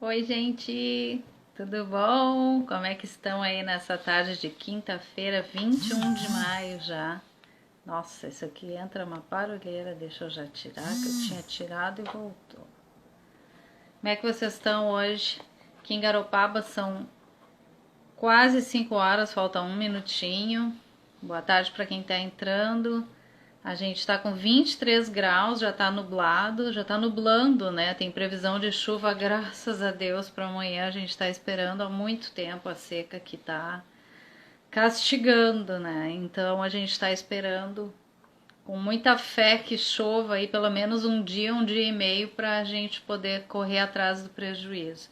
Oi, gente, tudo bom? Como é que estão aí nessa tarde de quinta-feira, 21 de maio já? Nossa, isso aqui entra uma barulheira, deixa eu já tirar, que eu tinha tirado e voltou. Como é que vocês estão hoje? Aqui em Garopaba são quase 5 horas, falta um minutinho. Boa tarde para quem está entrando. A gente está com 23 graus, já está nublado, já está nublando, né? Tem previsão de chuva, graças a Deus, para amanhã. A gente está esperando há muito tempo a seca que está castigando, né? Então a gente está esperando com muita fé que chova aí pelo menos um dia e meio, para a gente poder correr atrás do prejuízo.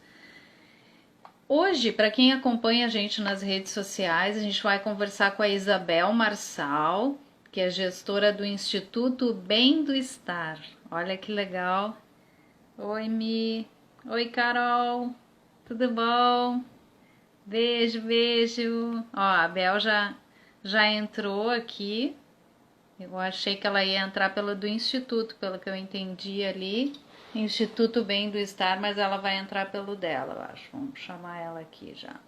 Hoje, para quem acompanha a gente nas redes sociais, a gente vai conversar com a Isabel Marçal, que é gestora do Instituto Bem do Estar. Olha que legal. Oi, Mi. Oi, Carol. Tudo bom? Beijo, beijo. Ó, a Bel já entrou aqui. Eu achei que ela ia entrar pelo do Instituto, pelo que eu entendi ali. Instituto Bem do Estar, mas ela vai entrar pelo dela, eu acho. Vamos chamar ela aqui já.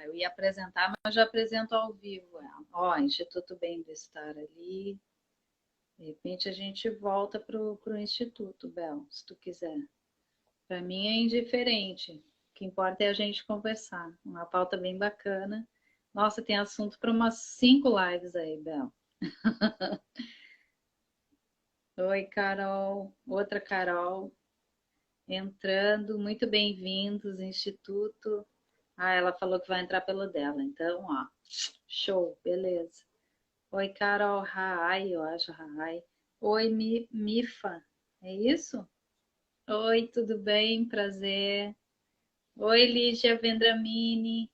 Eu ia apresentar, mas já apresento ao vivo ela. Ó, Instituto Bem do Estar ali. De repente a gente volta pro Instituto, Bel, se tu quiser. Para mim é indiferente. O que importa é a gente conversar. Uma pauta bem bacana. Nossa, tem assunto para umas 5 lives aí, Bel. Oi, Carol. Outra Carol entrando. Muito bem-vindos, Instituto. Ah, ela falou que vai entrar pelo dela. Então, ó, show, beleza. Oi, Carol. Rai, eu acho, Rai. Oi, Mifa. É isso? Oi, tudo bem? Prazer. Oi, Lígia Vendramini.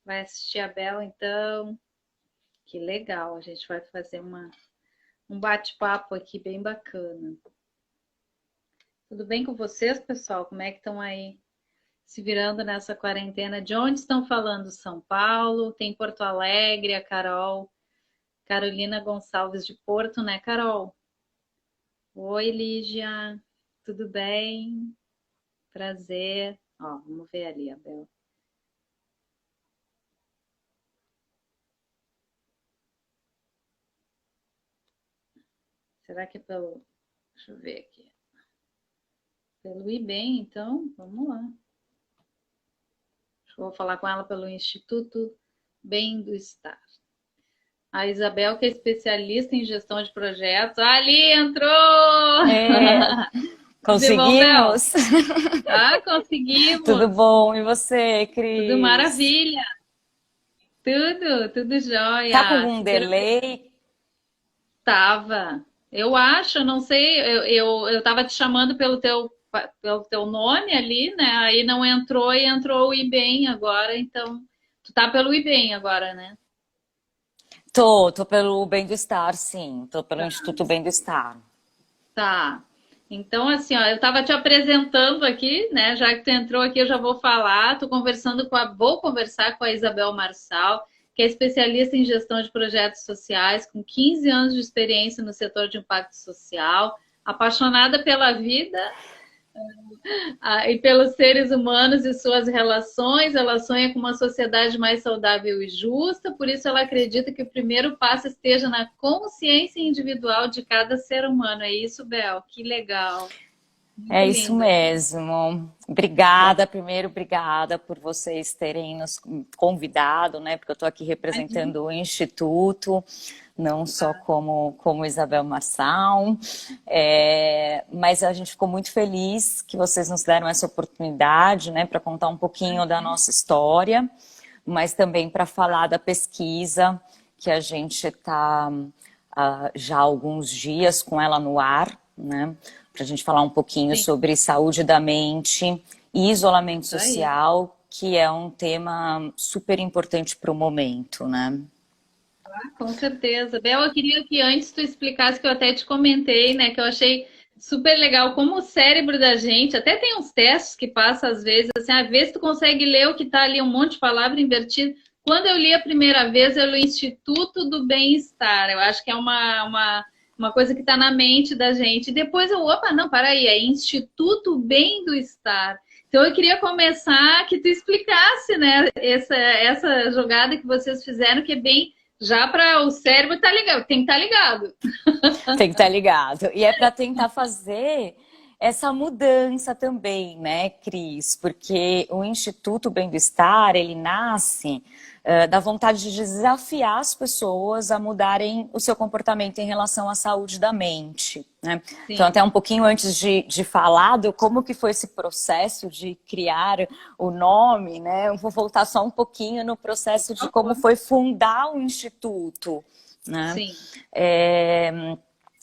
Vai assistir a Bela, então? Que legal. A gente vai fazer um bate-papo aqui bem bacana. Tudo bem com vocês, pessoal? Como é que estão aí se virando nessa quarentena? De onde estão falando? São Paulo? Tem Porto Alegre, a Carol, Carolina Gonçalves de Porto, né, Carol? Oi, Lígia. Tudo bem? Prazer. Ó, vamos ver ali, Abel. Será que é pelo... Deixa eu ver aqui. Pelo IBEM, então, vamos lá. Vou falar com ela pelo Instituto Bem do Estar. A Isabel, que é especialista em gestão de projetos. Ali entrou! É, Tudo bom, Bel? conseguimos? Ah, Tudo conseguimos! bom? E você, Tudo Cris? maravilha! Tudo Tá com jóia! algum delay? Tava. Eu acho, não sei, eu tava te chamando pelo teu nome ali, né? Aí não entrou e entrou o IBEM agora, então tu tá pelo IBEM agora, né? Tô pelo Bem-Estar, sim. Tô pelo Instituto Bem-Estar. Tá. Então, assim, ó, eu tava te apresentando aqui, né? Já que tu entrou aqui, eu já vou falar. Vou conversar com a Isabel Marçal, que é especialista em gestão de projetos sociais, com 15 anos de experiência no setor de impacto social, apaixonada pela vida e pelos seres humanos e suas relações. Ela sonha com uma sociedade mais saudável e justa, por isso ela acredita que o primeiro passo esteja na consciência individual de cada ser humano. É isso, Bel? Que legal. Muito É isso lindo aqui. mesmo. Obrigada, primeiro, obrigada por vocês terem nos convidado, né? Porque eu estou aqui Imagina. representando o Instituto, não só como Isabel Marçal, mas a gente ficou muito feliz que vocês nos deram essa oportunidade, né, para contar um pouquinho da nossa história, mas também para falar da pesquisa que a gente está já há alguns dias com ela no ar, né? Para a gente falar um pouquinho Sim, sobre saúde da mente e isolamento isso aí. social, que é um tema super importante para o momento, né? Com certeza. Bel, eu queria que antes tu explicasse, que eu até te comentei, né, que eu achei super legal como o cérebro da gente, até tem uns testes que passa às vezes, assim, às vezes tu consegue ler o que tá ali, um monte de palavra invertida. Quando eu li a primeira vez, eu li o Instituto do Bem-Estar. Eu acho que é uma coisa que está na mente da gente. E depois eu, opa, não, para aí, é Instituto Bem-do-Estar. Então eu queria começar que tu explicasse, né, essa jogada que vocês fizeram, que é bem já para o cérebro tá ligado, tem que estar ligado. Tem que estar ligado. E é para tentar fazer essa mudança também, né, Cris? Porque o Instituto Bem-do-Estar, ele nasce da vontade de desafiar as pessoas a mudarem o seu comportamento em relação à saúde da mente, né? Então, até um pouquinho antes de falar do como que foi esse processo de criar o nome, né? Eu vou voltar só um pouquinho no processo de como foi fundar o Instituto, né? Sim.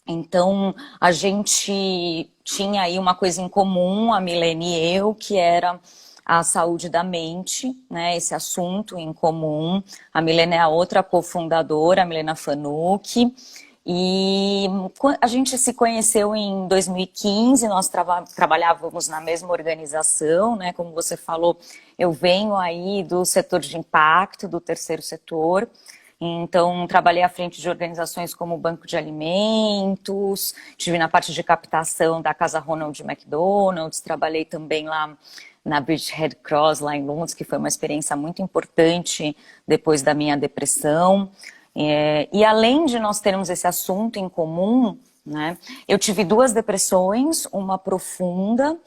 Então, a gente tinha aí uma coisa em comum, a Milene e eu, que era a saúde da mente, né? Esse assunto em comum. A Milene é a outra cofundadora, a Milena Fanucchi. E a gente se conheceu em 2015, nós trabalhávamos na mesma organização, né? Como você falou, eu venho aí do setor de impacto, do terceiro setor. Então, trabalhei à frente de organizações como o Banco de Alimentos, estive na parte de captação da Casa Ronald McDonald's, trabalhei também lá na Bridgehead Cross, lá em Londres, que foi uma experiência muito importante depois da minha depressão. E além de nós termos esse assunto em comum, né, eu tive 2 depressões, uma profunda,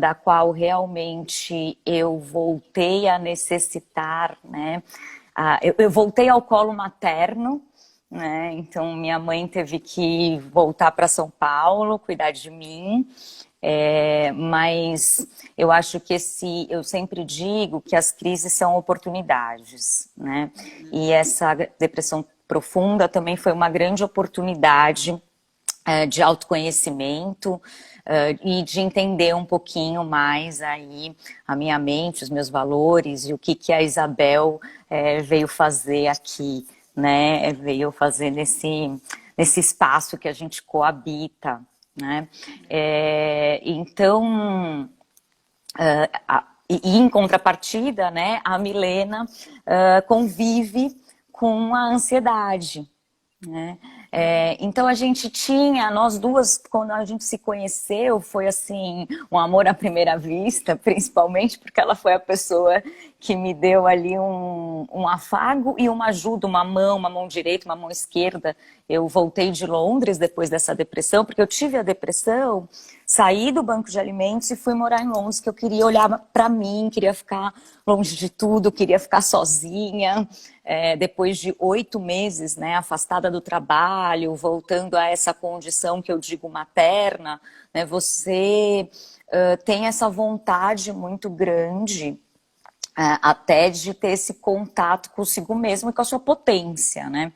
da qual realmente eu voltei a necessitar, né, eu voltei ao colo materno, né? Então minha mãe teve que voltar para São Paulo, cuidar de mim. Mas eu acho que eu sempre digo que as crises são oportunidades, né? E essa depressão profunda também foi uma grande oportunidade de autoconhecimento e de entender um pouquinho mais aí a minha mente, os meus valores e o que a Isabel veio fazer aqui, né? Veio fazer nesse espaço que a gente coabita, né? Então, em contrapartida, né, a Milena convive com a ansiedade, né? Então a gente nós duas, quando a gente se conheceu, foi assim, um amor à primeira vista, principalmente porque ela foi a pessoa que me deu ali um afago e uma ajuda, uma mão direita, uma mão esquerda. Eu voltei de Londres depois dessa depressão, porque eu tive a depressão, saí do banco de alimentos e fui morar em Londres, que eu queria olhar para mim, queria ficar longe de tudo, queria ficar sozinha. Depois de 8 meses, né, afastada do trabalho, voltando a essa condição que eu digo materna, né, você tem essa vontade muito grande até de ter esse contato consigo mesmo e com a sua potência, né?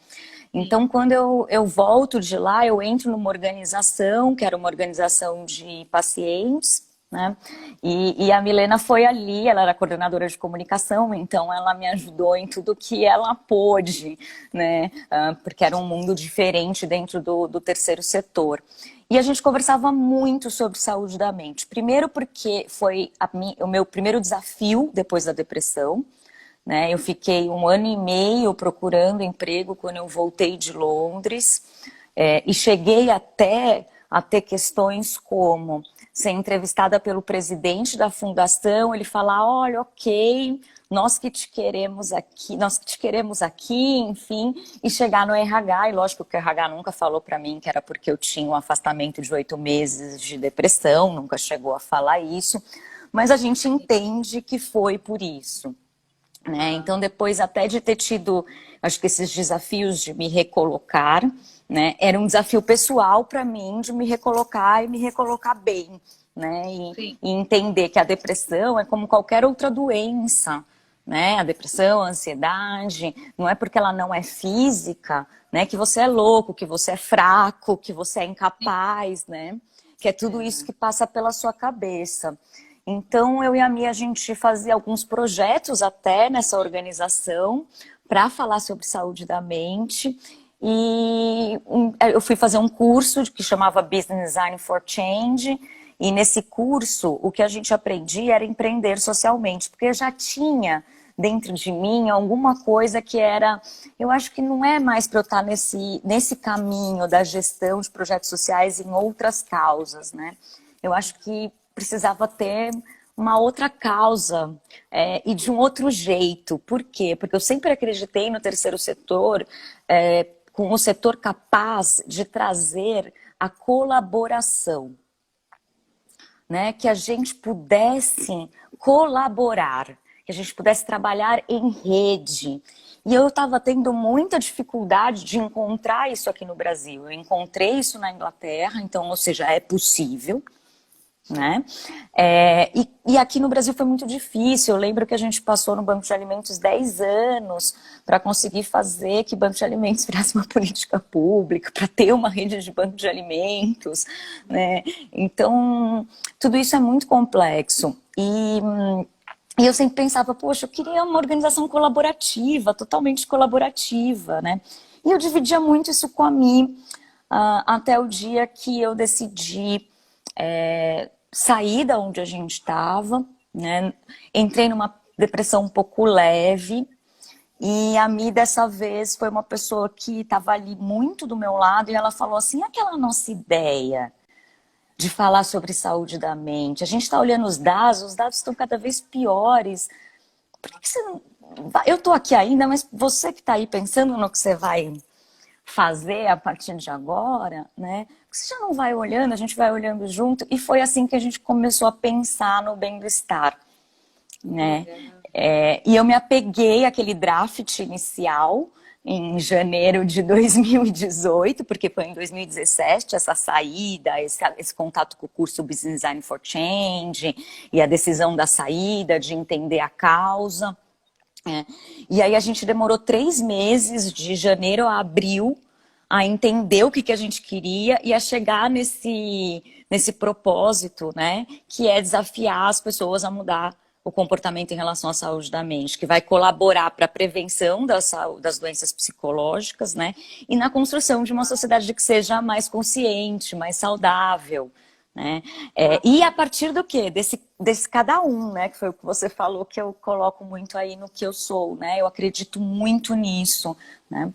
Então, quando eu volto de lá, eu entro numa organização, que era uma organização de pacientes, né? E a Milena foi ali, ela era coordenadora de comunicação, então ela me ajudou em tudo que ela pôde, né? Porque era um mundo diferente dentro do terceiro setor. E a gente conversava muito sobre saúde da mente. Primeiro porque foi o meu primeiro desafio depois da depressão, né? Eu fiquei 1 ano e meio procurando emprego quando eu voltei de Londres, e cheguei até a ter questões como ser entrevistada pelo presidente da fundação, ele falar, olha, ok, nós que te queremos aqui, enfim, e chegar no RH, e lógico que o RH nunca falou para mim que era porque eu tinha um afastamento de 8 meses de depressão, nunca chegou a falar isso, mas a gente entende que foi por isso. Né? Então, depois até de ter tido, acho que esses desafios de me recolocar, né? Era um desafio pessoal para mim de me recolocar e me recolocar bem, né? E entender que a depressão é como qualquer outra doença, né? A depressão, a ansiedade, não é porque ela não é física, né? Que você é louco, que você é fraco, que você é incapaz, né? Que é tudo isso que passa pela sua cabeça. Então, eu e a Mia, a gente fazia alguns projetos até nessa organização para falar sobre saúde da mente. E eu fui fazer um curso que chamava Business Design for Change. E nesse curso, o que a gente aprendia era empreender socialmente, porque eu já tinha dentro de mim alguma coisa que era, eu acho que não é mais para eu estar nesse caminho da gestão de projetos sociais em outras causas, né? Eu acho que precisava ter uma outra causa e de um outro jeito. Por quê? Porque eu sempre acreditei no terceiro setor com o setor capaz de trazer a colaboração, né? Que a gente pudesse colaborar, que a gente pudesse trabalhar em rede. E eu estava tendo muita dificuldade de encontrar isso aqui no Brasil. Eu encontrei isso na Inglaterra, então, ou seja, é possível, né? E aqui no Brasil foi muito difícil. Eu lembro que a gente passou no Banco de Alimentos 10 anos para conseguir fazer que o Banco de Alimentos virasse uma política pública, para ter uma rede de banco de alimentos, né? Então, tudo isso é muito complexo. E eu sempre pensava, poxa, eu queria uma organização colaborativa, totalmente colaborativa, né? E eu dividia muito isso com a Mi, até o dia que eu decidi sair da onde a gente estava, né? Entrei numa depressão um pouco leve, e a Mi dessa vez foi uma pessoa que estava ali muito do meu lado, e ela falou assim, aquela nossa ideia de falar sobre saúde da mente, a gente está olhando os dados estão cada vez piores, por que você não... Eu estou aqui ainda, mas você que está aí pensando no que você vai fazer a partir de agora, né? Você já não vai olhando, a gente vai olhando junto, e foi assim que a gente começou a pensar no bem-estar, né? E eu me apeguei àquele draft inicial em janeiro de 2018, porque foi em 2017 essa saída, esse contato com o curso Business Design for Change, e a decisão da saída, de entender a causa. E aí a gente demorou 3 meses, de janeiro a abril, a entender o que a gente queria e a chegar nesse propósito, né? Que é desafiar as pessoas a mudar o comportamento em relação à saúde da mente, que vai colaborar para a prevenção das doenças psicológicas, né? E na construção de uma sociedade que seja mais consciente, mais saudável, né? E a partir do quê? Desse cada um, né? Que foi o que você falou, que eu coloco muito aí no que eu sou, né? Eu acredito muito nisso, né?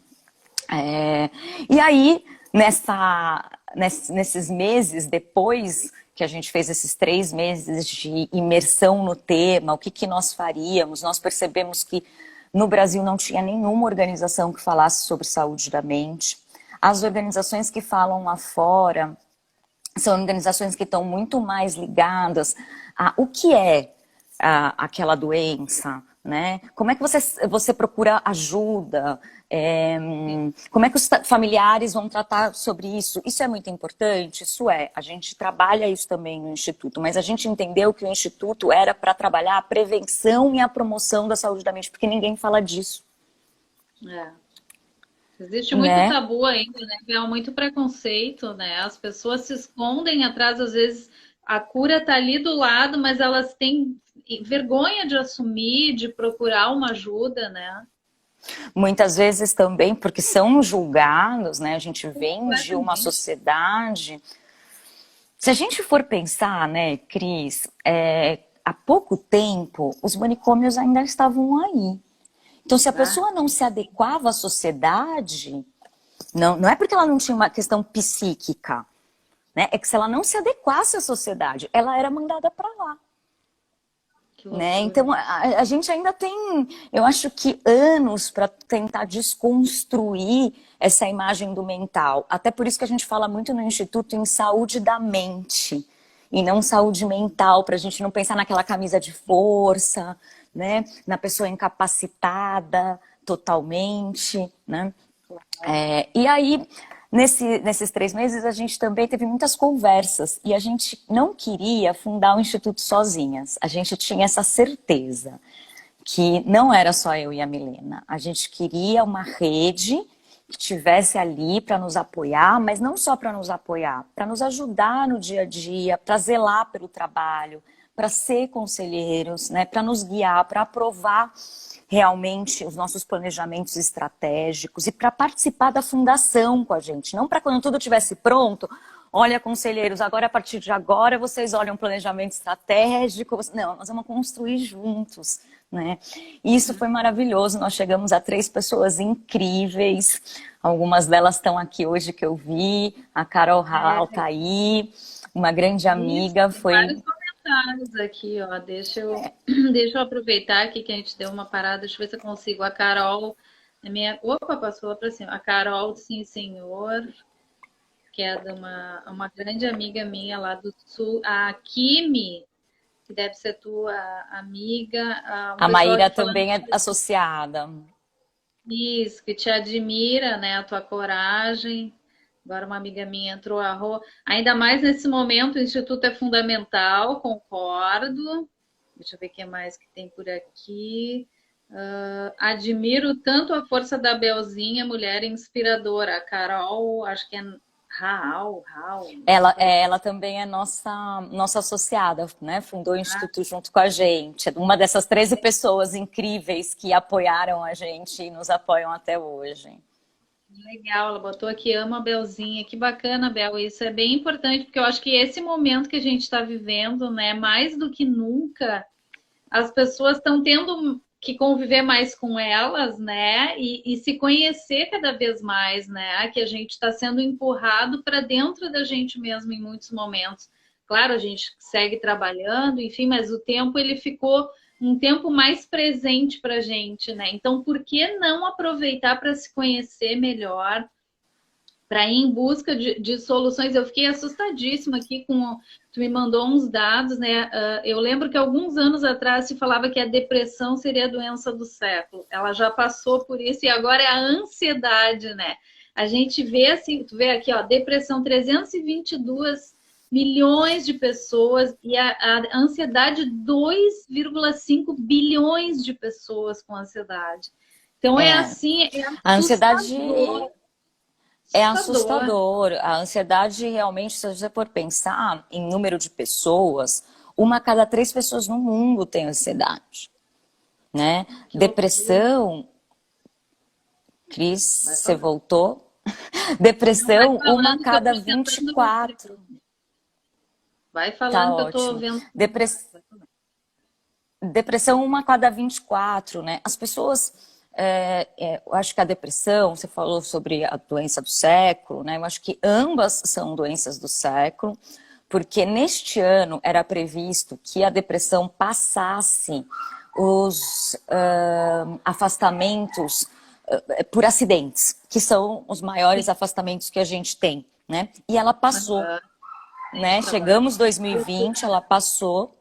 E aí, nesses meses depois que a gente fez esses 3 meses de imersão no tema, o que nós faríamos, nós percebemos que no Brasil não tinha nenhuma organização que falasse sobre saúde da mente. As organizações que falam lá fora são organizações que estão muito mais ligadas a o que é aquela doença, né? Como é que você procura ajuda? Como é que os familiares vão tratar sobre isso? Isso é muito importante? A gente trabalha isso também no Instituto, mas a gente entendeu que o Instituto era para trabalhar a prevenção e a promoção da saúde da mente, porque ninguém fala disso. Existe muito tabu ainda, né? Há muito preconceito, né? As pessoas se escondem atrás, às vezes a cura tá ali do lado, mas elas têm vergonha de assumir, de procurar uma ajuda, né? Muitas vezes também porque são julgados, né? A gente vem de uma sociedade... Se a gente for pensar, né, Cris, há pouco tempo os manicômios ainda estavam aí. Então, se a pessoa não se adequava à sociedade, não é porque ela não tinha uma questão psíquica, né? É que se ela não se adequasse à sociedade, ela era mandada para lá. Né? Então, a gente ainda tem, eu acho que anos para tentar desconstruir essa imagem do mental. Até por isso que a gente fala muito no Instituto em saúde da mente e não saúde mental, para a gente não pensar naquela camisa de força, né? Na pessoa incapacitada totalmente, né? E aí, nesses 3 meses, a gente também teve muitas conversas e a gente não queria fundar o Instituto sozinhas. A gente tinha essa certeza que não era só eu e a Milena. A gente queria uma rede que estivesse ali para nos apoiar, mas não só para nos apoiar, para nos ajudar no dia a dia, para zelar pelo trabalho, para ser conselheiros, né, para nos guiar, para aprovar realmente os nossos planejamentos estratégicos e para participar da fundação com a gente. Não para quando tudo estivesse pronto, olha, conselheiros, agora a partir de agora vocês olham o planejamento estratégico. Não, nós vamos construir juntos, né? E isso foi maravilhoso, nós chegamos a 3 pessoas incríveis, algumas delas estão aqui hoje que eu vi, a Carol Halal tá aí, uma grande Isso, amiga, tem foi... vários comentários aqui, ó. Deixa eu aproveitar aqui que a gente deu uma parada. Deixa eu ver se eu consigo. A Carol, opa, passou lá para cima. A Carol, sim, senhor, que é de uma grande amiga minha lá do Sul. A Kimi, que deve ser tua amiga. Um A pessoal Maíra aqui falando também é associada. isso, que te admira, né, a tua coragem. Agora uma amiga minha entrou a ainda mais nesse momento, o Instituto é fundamental, concordo. Deixa eu ver o que mais que tem por aqui. Admiro tanto a força da Belzinha, mulher inspiradora. A Carol, acho que é Raul, não sei qual. Ela também é nossa associada, né? Fundou o Instituto junto com a gente. Uma dessas 13 pessoas incríveis que apoiaram a gente e nos apoiam até hoje. Legal, ela botou aqui, ama a Belzinha. Que bacana, Bel. Isso é bem importante, porque eu acho que esse momento que a gente está vivendo, né, mais do que nunca, as pessoas estão tendo que conviver mais com elas, né? E se conhecer cada vez mais, né? Que a gente está sendo empurrado para dentro da gente mesmo em muitos momentos. Claro, a gente segue trabalhando, enfim, mas o tempo ele ficou um tempo mais presente para a gente, né? Então, por que não aproveitar para se conhecer melhor? Para ir em busca de soluções. Eu fiquei assustadíssima aqui com. Tu me mandou uns dados, né? Eu lembro que alguns anos atrás se falava que a depressão seria a doença do século. Ela já passou por isso e agora é a ansiedade, né? A gente vê assim, tu vê aqui, ó, depressão, 322 milhões de pessoas e a ansiedade, 2,5 bilhões de pessoas com ansiedade. Então é É, assim, é a ansiedade assustador. é Assustador. assustador. A ansiedade realmente, se você for pensar em número de pessoas, uma a cada 3 pessoas no mundo tem ansiedade, né? Que loucura. Depressão, Cris, Vai você falando. voltou? Não, vai Depressão, uma a falando que eu cada tô vinte e tentando ver se. quatro. Vai Tá falando que eu tô ótimo. vendo. Depressão, uma a cada 24, né? As pessoas, eu acho que a depressão, você falou sobre a doença do século, né? Eu acho que ambas são doenças do século, porque neste ano era previsto que a depressão passasse os afastamentos por acidentes, que são os maiores afastamentos que a gente tem, né? E ela passou, Aham, né? trabalho. Chegamos 2020, ela passou,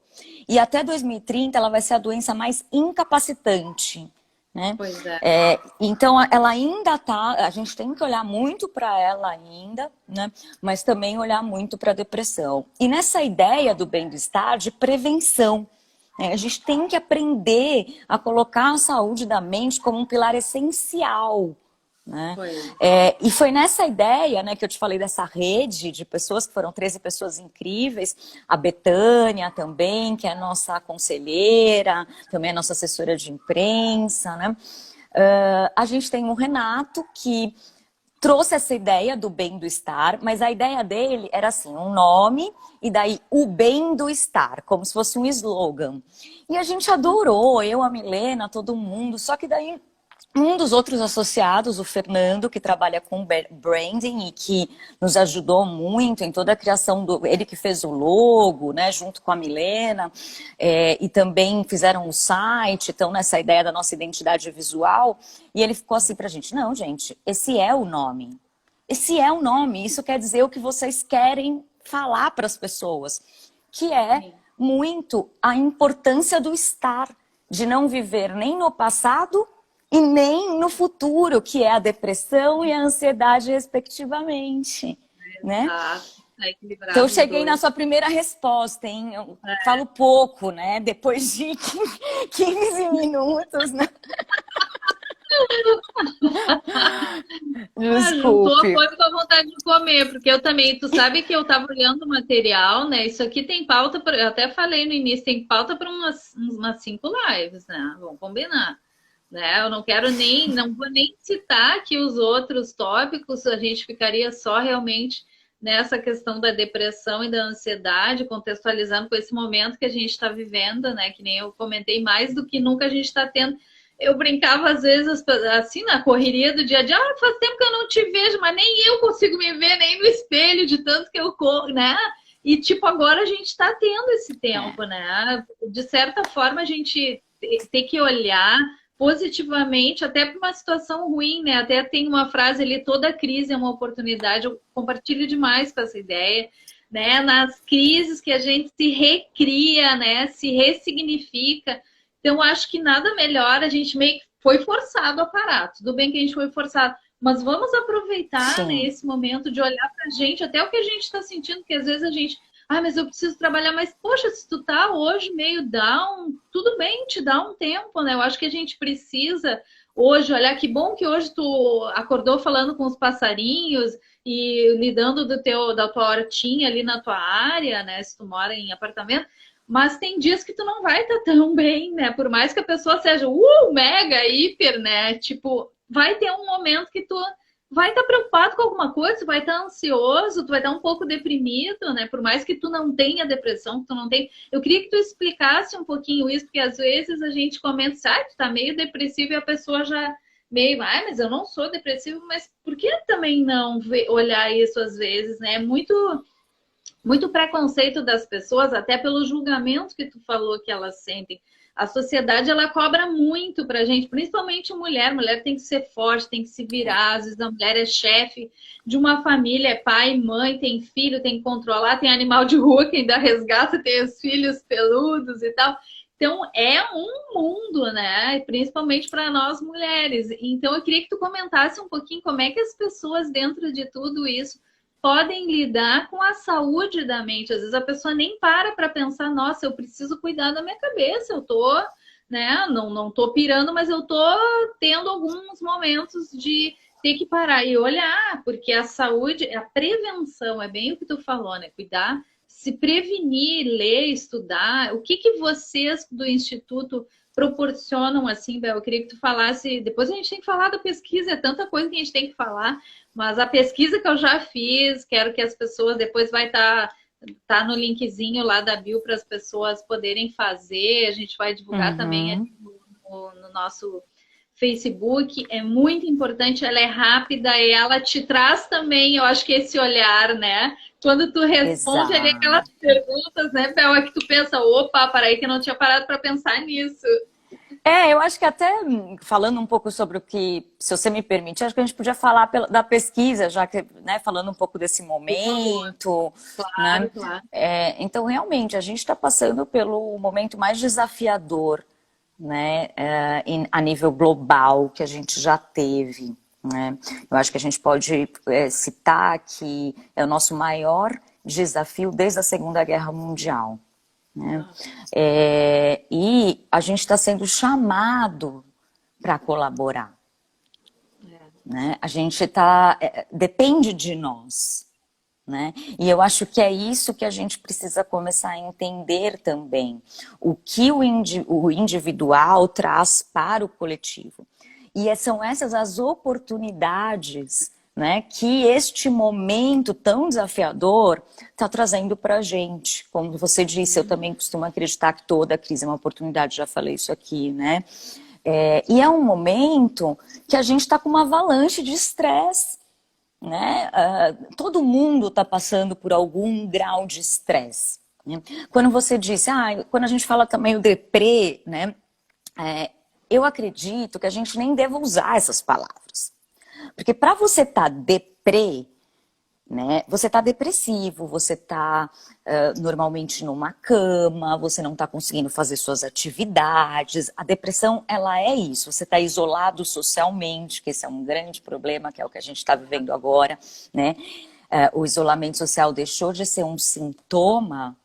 e até 2030 ela vai ser a doença mais incapacitante, né? Pois é. Então ela ainda tá, a gente tem que olhar muito para ela ainda, né? Mas também olhar muito para a depressão. E nessa ideia do bem-estar, de prevenção, né? A gente tem que aprender a colocar a saúde da mente como um pilar essencial, né? Pois. E foi nessa ideia, né, que eu te falei dessa rede de pessoas, que foram 13 pessoas incríveis, a Betânia também, que é a nossa conselheira, também é nossa assessora de imprensa, né? A gente tem o Renato, que trouxe essa ideia do bem do estar, mas a ideia dele era assim, um nome e daí o bem do estar, como se fosse um slogan. E a gente adorou, eu, a Milena, todo mundo, só que daí um dos outros associados, o Fernando, que trabalha com branding e que nos ajudou muito em toda a criação ele que fez o logo, né, junto com a Milena, e também fizeram o site, estão nessa ideia da nossa identidade visual, e ele ficou assim pra gente, não, gente, esse é o nome. Esse é o nome, isso quer dizer o que vocês querem falar para as pessoas, que é muito a importância do estar, de não viver nem no passado e nem no futuro, que é a depressão e a ansiedade, respectivamente, né? Tá Então, eu equilibrado os cheguei na dois. sua primeira resposta, hein? Eu falo pouco, né? Depois de 15 minutos, né? Juntou a Desculpe. fome com a vontade de comer, porque eu também, tu sabe que eu estava olhando o material, né? Isso aqui tem pauta, eu até falei no início, tem pauta para umas 5 lives, né? Vamos combinar, né? Eu não quero nem, não vou nem citar aqui os outros tópicos, a gente ficaria só realmente nessa questão da depressão e da ansiedade, contextualizando com esse momento que a gente está vivendo, né? Que nem eu comentei, mais do que nunca a gente está tendo. Eu brincava às vezes assim na correria do dia a dia, faz tempo que eu não te vejo, mas nem eu consigo me ver nem no espelho de tanto que eu corro, né? E tipo, agora a gente está tendo esse tempo, né? De certa forma a gente tem que olhar positivamente, até para uma situação ruim, né? Até tem uma frase ali, toda crise é uma oportunidade. Eu compartilho demais com essa ideia, né? Nas crises que a gente se recria, né? Se ressignifica. Então, acho que nada melhor, a gente meio que foi forçado a parar. Tudo bem que a gente foi forçado, mas vamos aproveitar, né, Sim. esse momento de olhar pra gente, até o que a gente está sentindo, porque às vezes a gente mas eu preciso trabalhar, mas poxa, se tu tá hoje meio down, tudo bem, te dá um tempo, né? Eu acho que a gente precisa hoje, olha que bom que hoje tu acordou falando com os passarinhos e lidando da tua hortinha ali na tua área, né? Se tu mora em apartamento, mas tem dias que tu não vai estar tão bem, né? Por mais que a pessoa seja mega, hiper, né? Tipo, vai ter um momento que tu vai estar preocupado com alguma coisa, tu vai estar ansioso, tu vai estar um pouco deprimido, né? Por mais que tu não tenha depressão, que tu não tem. Eu queria que tu explicasse um pouquinho isso, porque às vezes a gente comenta, tu tá meio depressivo e a pessoa já meio, mas eu não sou depressivo, mas por que também não olhar isso às vezes, né? É muito preconceito das pessoas, até pelo julgamento que tu falou que elas sentem. A sociedade, ela cobra muito pra gente, principalmente mulher. Mulher tem que ser forte, tem que se virar. Às vezes a mulher é chefe de uma família, é pai, mãe, tem filho, tem que controlar, tem animal de rua que ainda resgata, tem os filhos peludos e tal. Então, é um mundo, né? Principalmente para nós mulheres. Então, eu queria que tu comentasse um pouquinho como é que as pessoas, dentro de tudo isso, podem lidar com a saúde da mente. Às vezes a pessoa nem para pensar, nossa, eu preciso cuidar da minha cabeça, eu tô, né, não tô pirando, mas eu tô tendo alguns momentos de ter que parar e olhar, porque a saúde, a prevenção, é bem o que tu falou, né, cuidar, se prevenir, ler, estudar. O que vocês do Instituto proporcionam, assim, Bel? Eu queria que tu falasse, depois a gente tem que falar da pesquisa, é tanta coisa que a gente tem que falar, mas a pesquisa que eu já fiz, quero que as pessoas depois vai tá no linkzinho lá da bio para as pessoas poderem fazer. A gente vai divulgar também Uhum. no nosso Facebook. É muito importante, ela é rápida e ela te traz também, eu acho que esse olhar, né? Quando tu responde ali aquelas Exato. perguntas, né, Bel, é que tu pensa, opa, peraí que eu não tinha parado para pensar nisso. Eu acho que até falando um pouco sobre o que, se você me permite, acho que a gente podia falar da pesquisa, já que, né, falando um pouco desse Por favor. momento, né? Claro, claro. Então, realmente, a gente está passando pelo momento mais desafiador, né, a nível global que a gente já teve, né? Eu acho que a gente pode citar que é o nosso maior desafio desde a Segunda Guerra Mundial, né? E a gente está sendo chamado para colaborar, né? A gente depende de nós, né? E eu acho que é isso que a gente precisa começar a entender também, o que o individual traz para o coletivo. E são essas as oportunidades, né, que este momento tão desafiador está trazendo para a gente. Como você disse, eu também costumo acreditar que toda crise é uma oportunidade, já falei isso aqui, né? E é um momento que a gente está com uma avalanche de estresse, né? Todo mundo está passando por algum grau de estresse, né? Quando você disse, quando a gente fala também o deprê, né? Eu acredito que a gente nem deva usar essas palavras. Porque para você estar deprê, né, você está depressivo, você está normalmente numa cama, você não está conseguindo fazer suas atividades. A depressão, ela é isso. Você está isolado socialmente, que esse é um grande problema, que é o que a gente está vivendo agora, né? O isolamento social deixou de ser um sintoma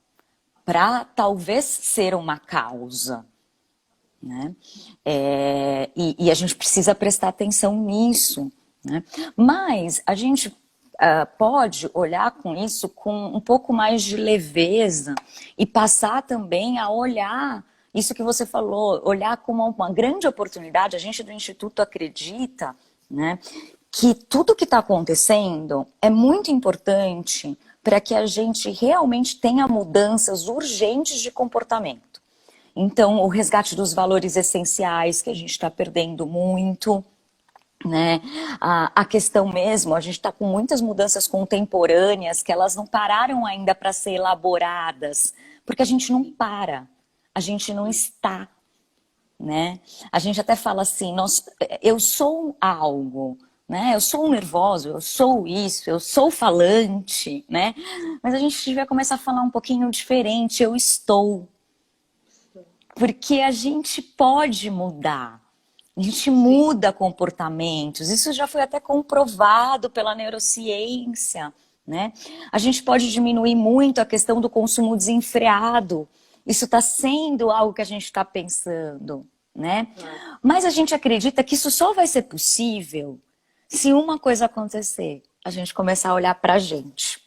para talvez ser uma causa, né? E a gente precisa prestar atenção nisso, né? Mas a gente pode olhar com isso com um pouco mais de leveza e passar também a olhar isso que você falou, olhar como uma grande oportunidade. A gente do Instituto acredita, né, que tudo que está acontecendo é muito importante para que a gente realmente tenha mudanças urgentes de comportamento. Então, o resgate dos valores essenciais, que a gente está perdendo muito, né? A questão mesmo, a gente está com muitas mudanças contemporâneas que elas não pararam ainda para ser elaboradas, porque a gente não para, a gente não está, né? A gente até fala assim, eu sou algo, né? Eu sou nervoso, eu sou isso, eu sou falante, né? Mas a gente devia começar a falar um pouquinho diferente, eu estou. Porque a gente pode mudar. A gente muda comportamentos. Isso já foi até comprovado pela neurociência, né? A gente pode diminuir muito a questão do consumo desenfreado. Isso está sendo algo que a gente está pensando, né? Mas a gente acredita que isso só vai ser possível se uma coisa acontecer, a gente começar a olhar para a gente.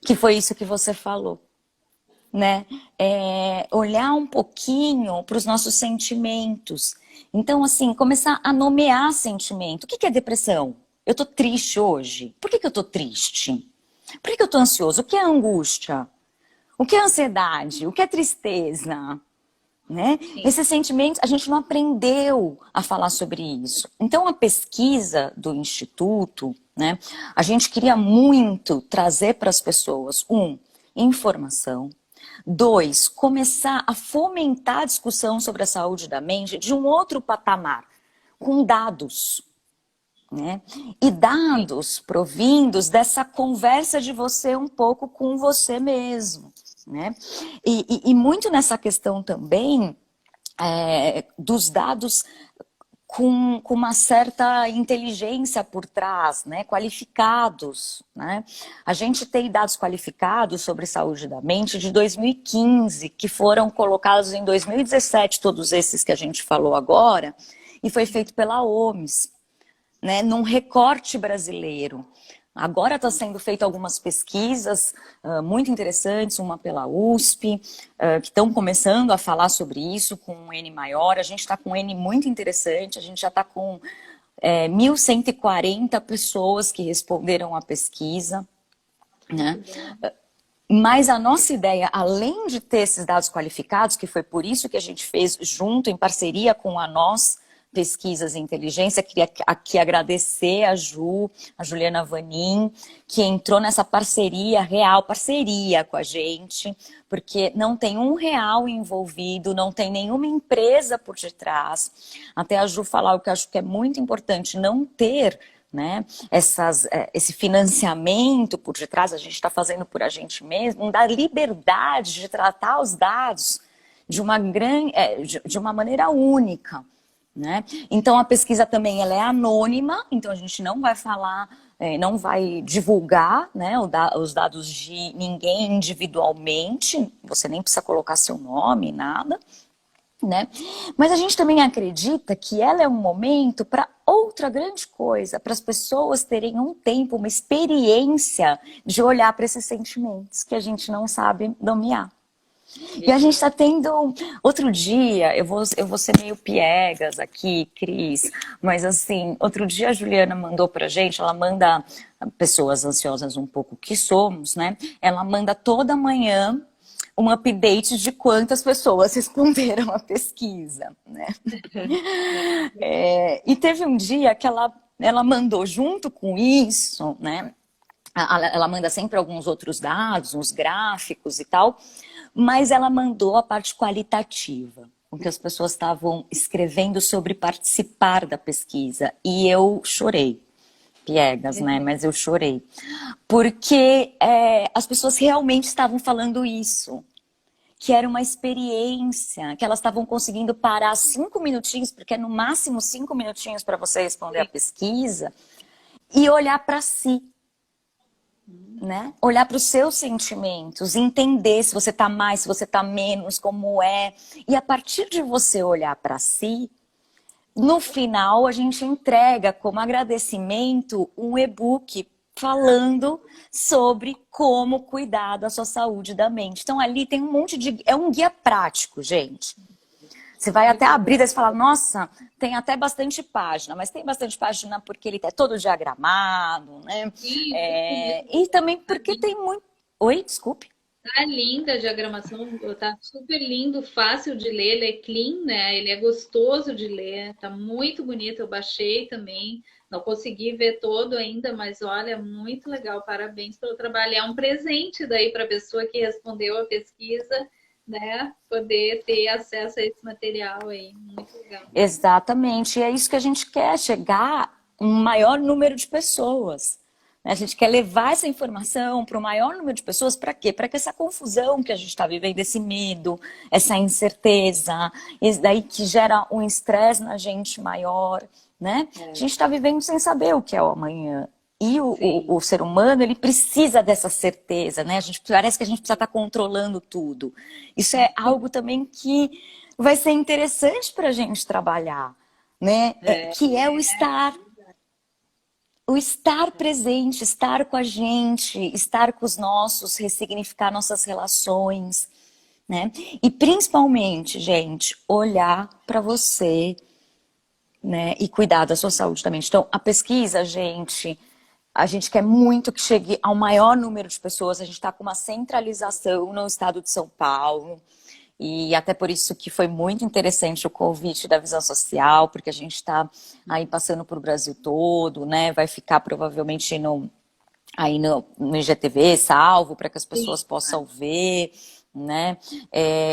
Que foi isso que você falou, né? Olhar um pouquinho para os nossos sentimentos. Então, assim, começar a nomear sentimento. O que é depressão? Eu tô triste hoje. Por que eu tô triste? Por que eu tô ansioso? O que é angústia? O que é ansiedade? O que é tristeza? Né? Esses sentimentos, a gente não aprendeu a falar sobre isso. Então, a pesquisa do Instituto, né, a gente queria muito trazer para as pessoas, informação. 2, começar a fomentar a discussão sobre a saúde da mente de um outro patamar, com dados. Né? E dados provindos dessa conversa de você um pouco com você mesmo. Né? E muito nessa questão também dos dados com uma certa inteligência por trás, né? Qualificados. Né? A gente tem dados qualificados sobre saúde da mente de 2015, que foram colocados em 2017, todos esses que a gente falou agora, e foi feito pela OMS, né? Num recorte brasileiro. Agora está sendo feito algumas pesquisas muito interessantes, uma pela USP, que estão começando a falar sobre isso com um N maior. A gente está com um N muito interessante, a gente já está com 1.140 pessoas que responderam à pesquisa. Né? Mas a nossa ideia, além de ter esses dados qualificados, que foi por isso que a gente fez junto, em parceria com a nós, Pesquisas e Inteligência, queria aqui agradecer a Juliana Vanin, que entrou nessa parceria real, parceria com a gente, porque não tem R$ 1 envolvido, não tem nenhuma empresa por detrás. Até a Ju falar o que eu acho que é muito importante, não ter, né, esse financiamento por detrás, a gente está fazendo por a gente mesmo, dá liberdade de tratar os dados de uma maneira única. Né? Então a pesquisa também ela é anônima, então a gente não vai falar, não vai divulgar, né, os dados de ninguém individualmente, você nem precisa colocar seu nome, nada. Né? Mas a gente também acredita que ela é um momento para outra grande coisa, para as pessoas terem um tempo, uma experiência de olhar para esses sentimentos que a gente não sabe nomear. E a gente está tendo... Outro dia, eu vou ser meio piegas aqui, Cris, mas assim, outro dia a Juliana mandou pra gente, ela manda, pessoas ansiosas um pouco que somos, né? Ela manda toda manhã um update de quantas pessoas responderam a pesquisa, né? E teve um dia que ela mandou junto com isso, né? Ela manda sempre alguns outros dados, uns gráficos e tal, mas ela mandou a parte qualitativa, com que as pessoas estavam escrevendo sobre participar da pesquisa. E eu chorei, piegas, né? Mas eu chorei. Porque as pessoas realmente estavam falando isso. Que era uma experiência, que elas estavam conseguindo parar 5 minutinhos, porque é no máximo 5 minutinhos para você responder a pesquisa, e olhar para si. Né? Olhar para os seus sentimentos, entender se você está mais, se você está menos, como é. E a partir de você olhar para si, no final a gente entrega como agradecimento um e-book falando sobre como cuidar da sua saúde da mente. Então ali tem um monte de... É um guia prático, gente. Você vai até abrir, daí você fala, nossa, tem até bastante página, mas tem bastante página porque ele é todo diagramado, né? Sim, muito lindo. E também porque tem muito... Oi, desculpe. Tá linda a diagramação, tá super lindo, fácil de ler, ele é clean, né? Ele é gostoso de ler, tá muito bonito. Eu baixei também, não consegui ver todo ainda, mas olha, muito legal. Parabéns pelo trabalho. É um presente daí para a pessoa que respondeu a pesquisa, né? Poder ter acesso a esse material aí, muito legal. Exatamente, e é isso que a gente quer, chegar a um maior número de pessoas. A gente quer levar essa informação para o maior número de pessoas, para quê? Para que essa confusão que a gente está vivendo, esse medo, essa incerteza, isso daí que gera um estresse na gente maior, né? A gente está vivendo sem saber o que é o amanhã. E o ser humano, ele precisa dessa certeza, né? Parece que a gente precisa estar controlando tudo. Isso é algo também que vai ser interessante para a gente trabalhar, né? Que é o estar presente, estar com a gente, estar com os nossos, ressignificar nossas relações, né? E principalmente, gente, olhar para você, né? E cuidar da sua saúde também. Então, a pesquisa, a gente quer muito que chegue ao maior número de pessoas. A gente está com uma centralização no estado de São Paulo. E até por isso que foi muito interessante o convite da Visão Social, porque a gente está aí passando por o Brasil todo, né? Vai ficar provavelmente aí no IGTV, salvo, para que as pessoas possam ver, né?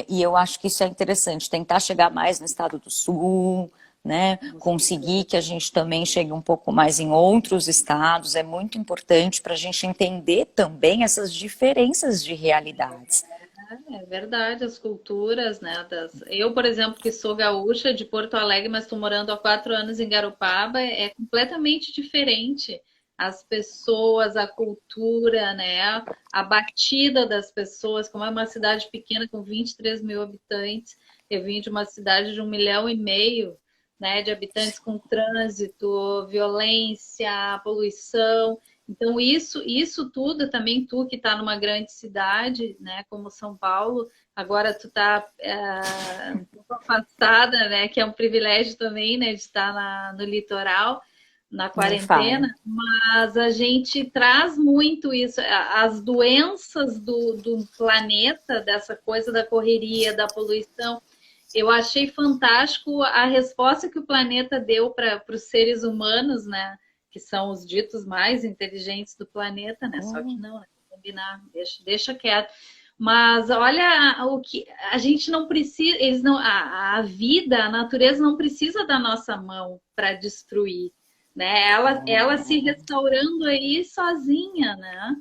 E eu acho que isso é interessante, tentar chegar mais no estado do Sul, né? Conseguir que a gente também chegue um pouco mais em outros estados, é muito importante para a gente entender também essas diferenças de realidades. É verdade, as culturas, né? Eu, por exemplo, que sou gaúcha de Porto Alegre, mas estou morando há 4 anos em Garopaba, é completamente diferente. As pessoas, a cultura, né? A batida das pessoas, como é uma cidade pequena com 23 mil habitantes, eu vim de uma cidade de 1,5 milhão, né? De habitantes com trânsito, violência, poluição. Então, isso tudo também, tu que está numa grande cidade, né, como São Paulo, agora tu está um pouco afastada, né, que é um privilégio também, né, de estar no litoral, na Nem fala. quarentena, mas a gente traz muito isso, as doenças do planeta, dessa coisa da correria, da poluição. Eu achei fantástico a resposta que o planeta deu para os seres humanos, né? Que são os ditos mais inteligentes do planeta, né? Só que não, né? Combinar, deixa quieto. Mas olha o que a gente não precisa, eles não, a vida, a natureza não precisa da nossa mão para destruir, né? Ela se restaurando aí sozinha, né?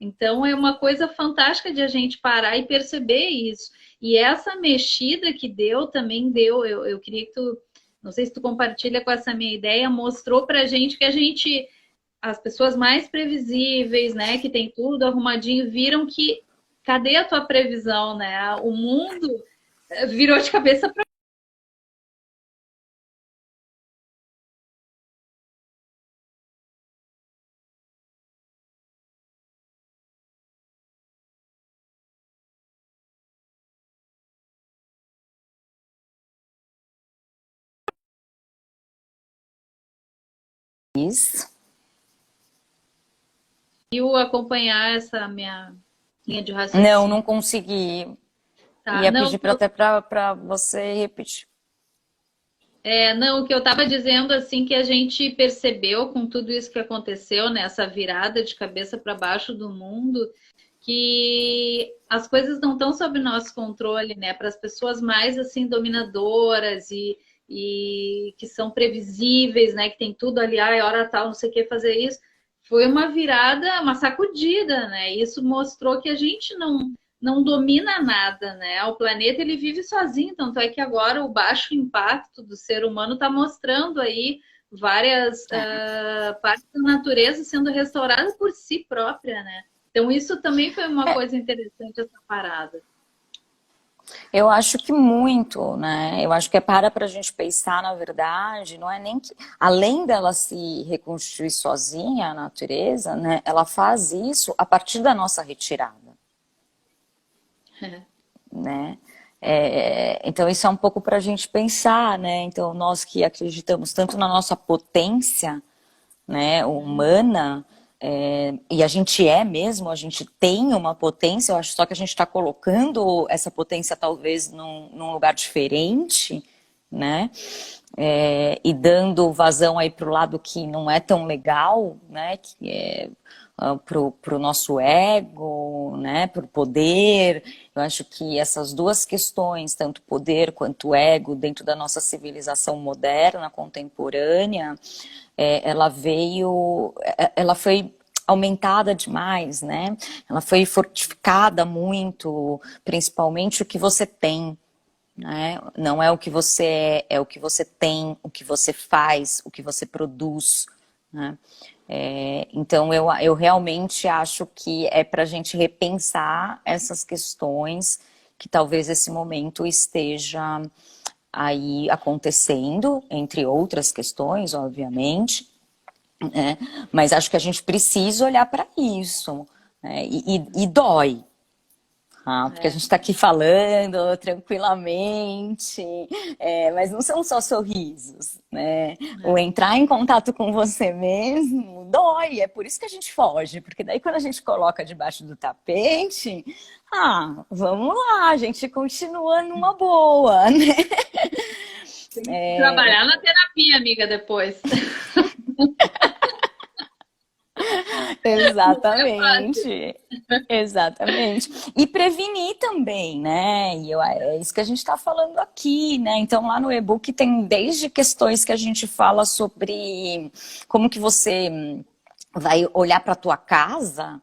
Então é uma coisa fantástica de a gente parar e perceber isso. E essa mexida que deu também deu. Eu queria que tu, não sei se tu compartilha com essa minha ideia, mostrou pra gente que a gente, as pessoas mais previsíveis, né, que tem tudo arrumadinho, viram que cadê a tua previsão, né? O mundo virou de cabeça para Isso. acompanhar essa minha linha de Não, raciocínio. não consegui. Tá? Ia Não, pedir até para você repetir. não, o que eu estava dizendo assim que a gente percebeu com tudo isso que aconteceu, né, essa virada de cabeça para baixo do mundo, que as coisas não estão sob nosso controle, né? Para as pessoas mais assim dominadoras e que são previsíveis, né? Que tem tudo ali, ah, hora tal, não sei o que fazer isso. Foi uma virada, uma sacudida, né? Isso mostrou que a gente não domina nada, né? O planeta ele vive sozinho, tanto é que agora o baixo impacto do ser humano está mostrando aí várias partes da natureza sendo restaurada por si própria, né? Então isso também foi uma coisa interessante essa parada. Eu acho que muito, né? Eu acho que é para a gente pensar, na verdade, não é nem que, além dela se reconstruir sozinha, a natureza, né? Ela faz isso a partir da nossa retirada, né? Então isso é um pouco para a gente pensar, né? Então nós que acreditamos tanto na nossa potência, né, humana, e a gente mesmo, a gente tem uma potência, eu acho só que a gente está colocando essa potência talvez num lugar diferente, né? E dando vazão aí para o lado que não é tão legal, né? Que é para o nosso ego, né? Para o poder. Eu acho que essas duas questões, tanto poder quanto ego, dentro da nossa civilização moderna, contemporânea, ela foi aumentada demais, né? Ela foi fortificada muito, principalmente o que você tem, né? Não é o que você é o que você tem, o que você faz, o que você produz, né? Então eu realmente acho que é para a gente repensar essas questões, que talvez esse momento esteja aí acontecendo, entre outras questões, obviamente, né? Mas acho que a gente precisa olhar para isso, né? E dói, porque a gente está aqui falando tranquilamente, mas não são só sorrisos, né? O entrar em contato com você mesmo dói, é por isso que a gente foge, porque daí quando a gente coloca debaixo do tapete, vamos lá, a gente continua numa boa, né? Tem que trabalhar na terapia, amiga, depois. Exatamente, exatamente. E prevenir também, né? É isso que a gente está falando aqui, né? Então lá no e-book tem desde questões que a gente fala sobre como que você vai olhar para a tua casa,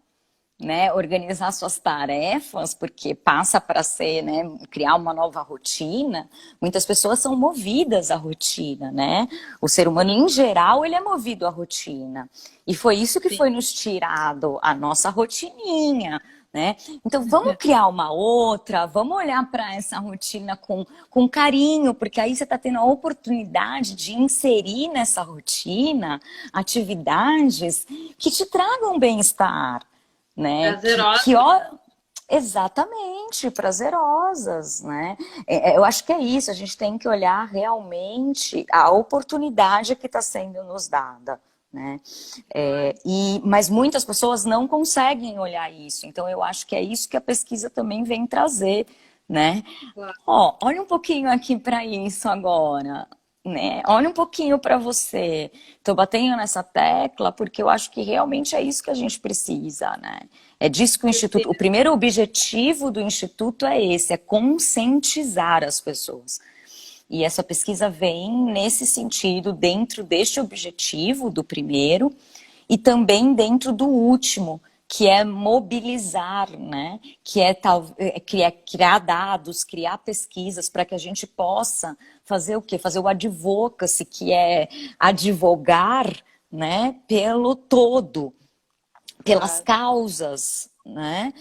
né, organizar suas tarefas, porque passa para ser, né, criar uma nova rotina. Muitas pessoas são movidas à rotina, né? O ser humano, em geral, ele é movido à rotina. E foi isso que foi nos tirado, a nossa rotininha, né? Então, vamos criar uma outra, vamos olhar para essa rotina com carinho, porque aí você está tendo a oportunidade de inserir nessa rotina atividades que te tragam bem-estar, né? Exatamente, prazerosas, né? Eu acho que é isso, a gente tem que olhar realmente a oportunidade que está sendo nos dada, né? Mas muitas pessoas não conseguem olhar isso, então eu acho que é isso que a pesquisa também vem trazer, né? Olha um pouquinho aqui para isso agora, né? Olha um pouquinho para você. Estou batendo nessa tecla porque eu acho que realmente é isso que a gente precisa, né? É disso que o primeiro objetivo do Instituto é esse, é conscientizar as pessoas. E essa pesquisa vem nesse sentido, dentro deste objetivo do primeiro e também dentro do último, que é mobilizar, né? Que é criar dados, criar pesquisas para que a gente possa fazer o quê? Fazer o advocacy, que é advogar, né, pelo todo, pelas causas, né?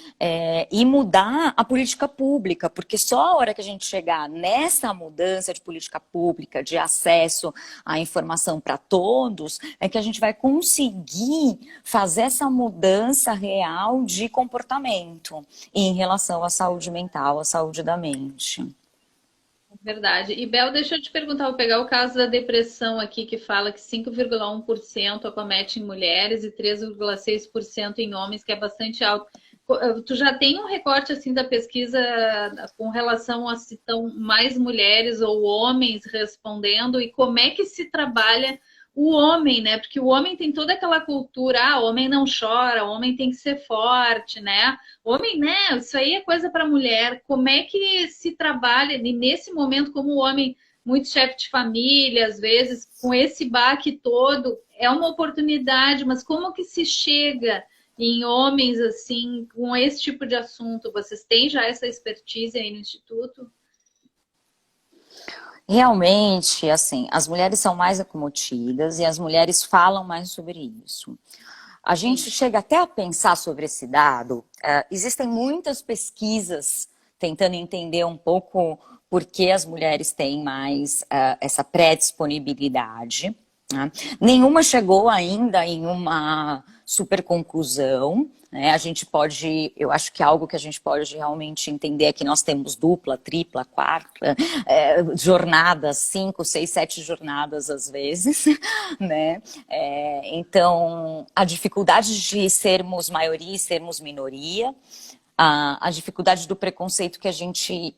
E mudar a política pública, porque só a hora que a gente chegar nessa mudança de política pública, de acesso à informação para todos, é que a gente vai conseguir fazer essa mudança real de comportamento em relação à saúde mental, à saúde da mente. Verdade. E Bel, deixa eu te perguntar, vou pegar o caso da depressão aqui, que fala que 5,1% acomete em mulheres e 3,6% em homens, que é bastante alto. Tu já tem um recorte assim da pesquisa com relação a se estão mais mulheres ou homens respondendo e como é que se trabalha o homem, né? Porque o homem tem toda aquela cultura, o homem não chora, o homem tem que ser forte, né? Homem, né? Isso aí é coisa para mulher. Como é que se trabalha e nesse momento, como o homem, muito chefe de família, às vezes, com esse baque todo, é uma oportunidade, mas como que se chega em homens assim, com esse tipo de assunto? Vocês têm já essa expertise aí no Instituto? Realmente, assim, as mulheres são mais acometidas e as mulheres falam mais sobre isso. A gente chega até a pensar sobre esse dado. Existem muitas pesquisas tentando entender um pouco por que as mulheres têm mais essa predisponibilidade, né? Nenhuma chegou ainda em uma super conclusão, né? A gente pode, eu acho que algo que a gente pode realmente entender é que nós temos dupla, tripla, quarta, jornadas, 5, 6, 7 jornadas às vezes, né? Então, a dificuldade de sermos maioria e sermos minoria, a dificuldade do preconceito que a gente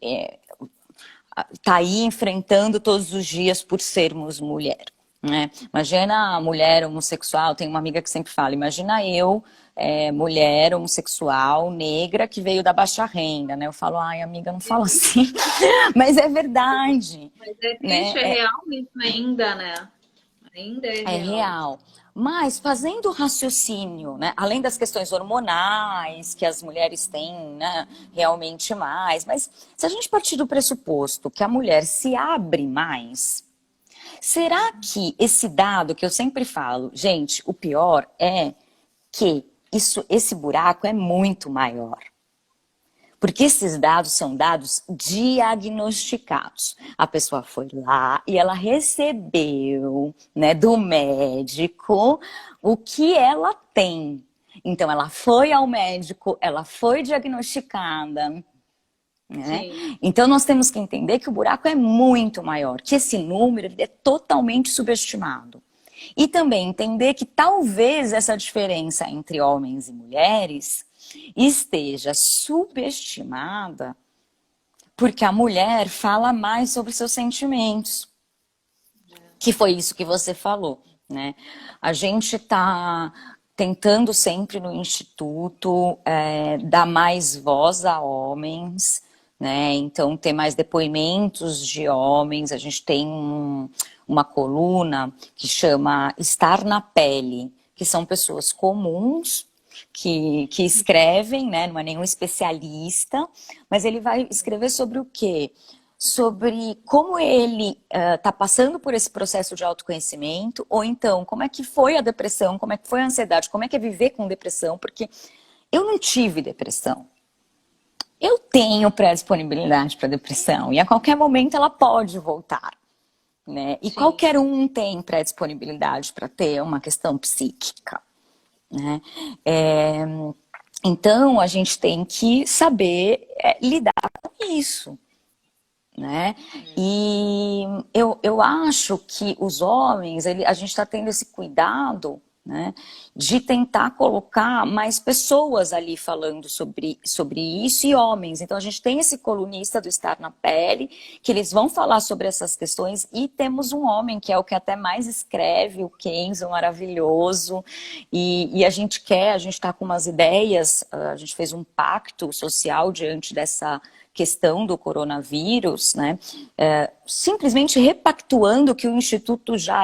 está aí enfrentando todos os dias por sermos mulher. Né? Imagina a mulher homossexual, tem uma amiga que sempre fala, imagina eu, mulher homossexual, negra, que veio da baixa renda, né? Eu falo, ai amiga, não fala assim, mas é verdade. Mas é Né? triste, é real isso ainda, né? Ainda é É real. real. Mas fazendo o raciocínio, né, além das questões hormonais que as mulheres têm, né, realmente mais, mas se a gente partir do pressuposto que a mulher se abre mais, será que esse dado que eu sempre falo, gente, o pior é que esse buraco é muito maior. Porque esses dados são dados diagnosticados. A pessoa foi lá e ela recebeu, né, do médico o que ela tem. Então, ela foi ao médico, ela foi diagnosticada. Né? Sim, Então, nós temos que entender que o buraco é muito maior, que esse número ele é totalmente subestimado. E também entender que talvez essa diferença entre homens e mulheres esteja subestimada porque a mulher fala mais sobre seus sentimentos, que foi isso que você falou, né? A gente está tentando sempre no Instituto dar mais voz a homens, né? Então ter mais depoimentos de homens. A gente tem uma coluna que chama Estar na Pele, que são pessoas comuns que escrevem, né? Não é nenhum especialista, mas ele vai escrever sobre o quê? Sobre como ele está passando por esse processo de autoconhecimento, ou então como é que foi a depressão, como é que foi a ansiedade, como é que é viver com depressão, porque eu não tive depressão. Eu tenho pré-disponibilidade para depressão e a qualquer momento ela pode voltar. Né? E sim. qualquer um tem pré-disponibilidade para ter uma questão psíquica. Né? Então a gente tem que saber lidar com isso. Né? E eu acho que os homens, a gente está tendo esse cuidado, né, de tentar colocar mais pessoas ali falando sobre isso e homens. Então a gente tem esse colunista do Estar na Pele, que eles vão falar sobre essas questões, e temos um homem que é o que até mais escreve, o Kenzo, maravilhoso, e a gente está com umas ideias, a gente fez um pacto social diante dessa questão do coronavírus, né? Simplesmente repactuando o que o Instituto já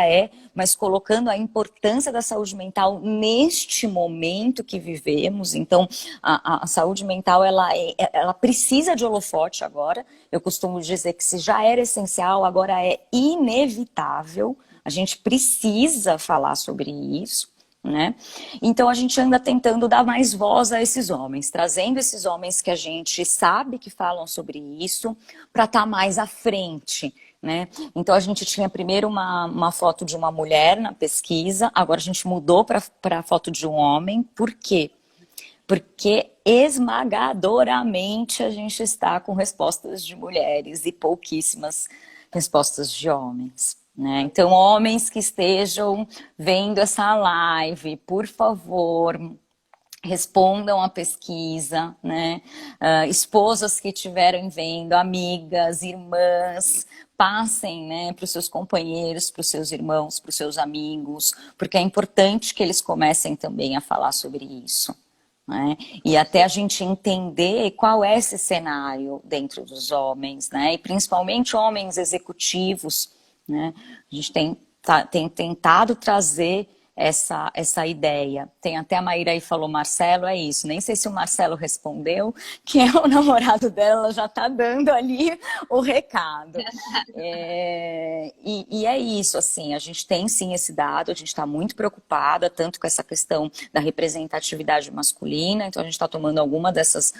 mas colocando a importância da saúde mental neste momento que vivemos. Então, a saúde mental, ela precisa de holofote agora. Eu costumo dizer que se já era essencial, agora é inevitável. A gente precisa falar sobre isso. Né? Então a gente anda tentando dar mais voz a esses homens, trazendo esses homens que a gente sabe que falam sobre isso para estar mais à frente. Né? Então a gente tinha primeiro uma foto de uma mulher na pesquisa, agora a gente mudou para a foto de um homem. Por quê? Porque esmagadoramente a gente está com respostas de mulheres e pouquíssimas respostas de homens. Né? Então, homens que estejam vendo essa live, por favor, respondam a pesquisa, né? Esposas que estiverem vendo, amigas, irmãs, passem, né, para os seus companheiros, para os seus irmãos, para os seus amigos, porque é importante que eles comecem também a falar sobre isso. Né? E até a gente entender qual é esse cenário dentro dos homens, né? E principalmente homens executivos. Né? A gente tem tentado trazer essa ideia. Tem até a Maíra aí falou, Marcelo, é isso. Nem sei se o Marcelo respondeu, que é o namorado dela, já está dando ali o recado. E é isso, assim, a gente tem sim esse dado, a gente está muito preocupada, tanto com essa questão da representatividade masculina, então a gente está tomando alguma dessas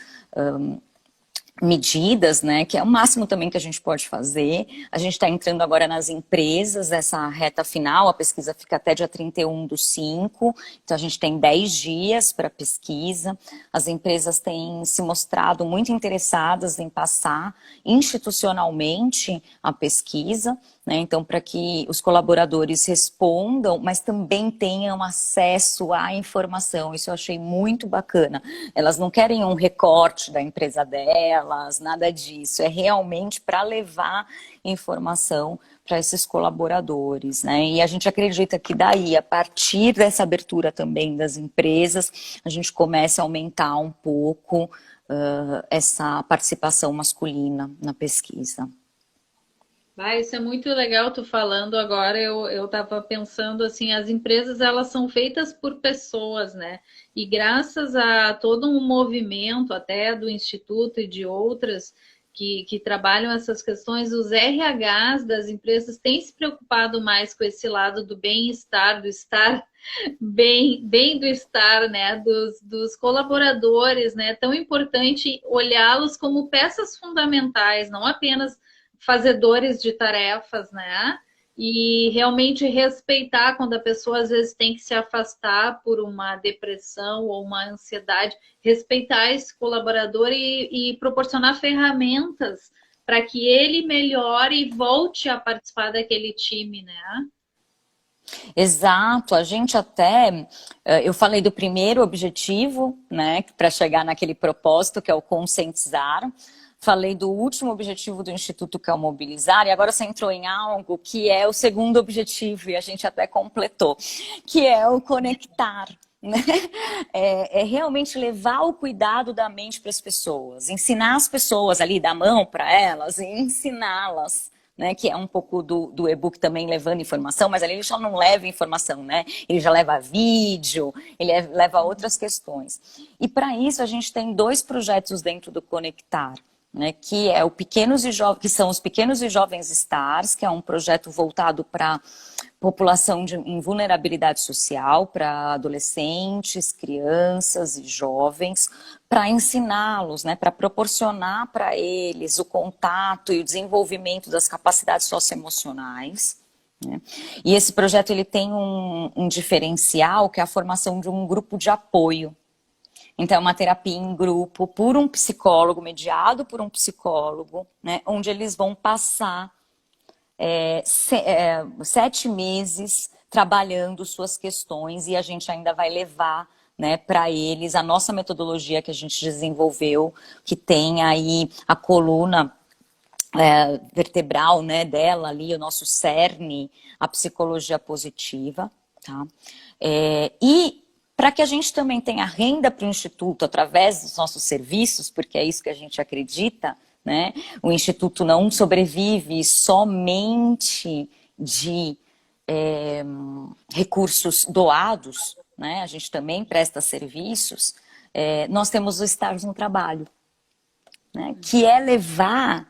medidas, né, que é o máximo também que a gente pode fazer. A gente está entrando agora nas empresas, essa reta final, a pesquisa fica até dia 31/5, então a gente tem 10 dias para pesquisa. As empresas têm se mostrado muito interessadas em passar institucionalmente a pesquisa, né, então para que os colaboradores respondam, mas também tenham acesso à informação. Isso eu achei muito bacana. Elas não querem um recorte da empresa delas, nada disso. É realmente para levar informação para esses colaboradores, né? E a gente acredita que daí, a partir dessa abertura também das empresas, a gente começa a aumentar um pouco essa participação masculina na pesquisa. Isso é muito legal tu falando agora. Eu estava pensando assim, as empresas elas são feitas por pessoas, né? E graças a todo um movimento, até do Instituto e de outras que trabalham essas questões, os RHs das empresas têm se preocupado mais com esse lado do bem-estar, do estar bem do estar, né? Dos colaboradores, né? Tão importante olhá-los como peças fundamentais, não apenas fazedores de tarefas, né? E realmente respeitar quando a pessoa às vezes tem que se afastar por uma depressão ou uma ansiedade, respeitar esse colaborador e proporcionar ferramentas para que ele melhore e volte a participar daquele time, né? Exato, a gente até, eu falei do primeiro objetivo, né, para chegar naquele propósito que é o conscientizar. Falei do último objetivo do Instituto, que é o mobilizar, e agora você entrou em algo que é o segundo objetivo, e a gente até completou, que é o conectar. Né? É realmente levar o cuidado da mente para as pessoas, ensinar as pessoas ali, dar mão para elas e ensiná-las. Né, que é um pouco do e-book também levando informação, mas ali ele só não leva informação, né? Ele já leva vídeo, ele leva outras questões. E para isso a gente tem 2 projetos dentro do Conectar, né, que é o Pequenos e que são os Pequenos e Jovens Stars, que é um projeto voltado para população em vulnerabilidade social, para adolescentes, crianças e jovens, para ensiná-los, né, para proporcionar para eles o contato e o desenvolvimento das capacidades socioemocionais. Né? E esse projeto ele tem um diferencial, que é a formação de um grupo de apoio. Então, é uma terapia em grupo por um psicólogo, mediado por um psicólogo, né, onde eles vão passar 7 meses trabalhando suas questões, e a gente ainda vai levar, né, para eles a nossa metodologia que a gente desenvolveu, que tem aí a coluna vertebral, né, dela ali, o nosso cerne, a psicologia positiva, tá? E para que a gente também tenha renda para o Instituto através dos nossos serviços, porque é isso que a gente acredita, né? O Instituto não sobrevive somente de recursos doados, né? A gente também presta serviços. Nós temos o Stars no Trabalho, né? Que é levar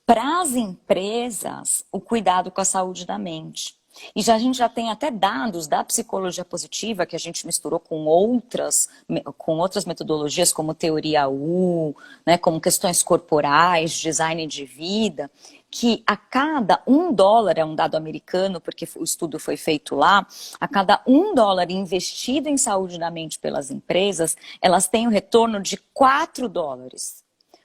para as empresas o cuidado com a saúde da mente. E a gente já tem até dados da psicologia positiva, que a gente misturou com outras metodologias, como teoria U, né, como questões corporais, design de vida, que a cada $1, é um dado americano, porque o estudo foi feito lá, a cada $1 investido em saúde da mente pelas empresas, elas têm o retorno de $4.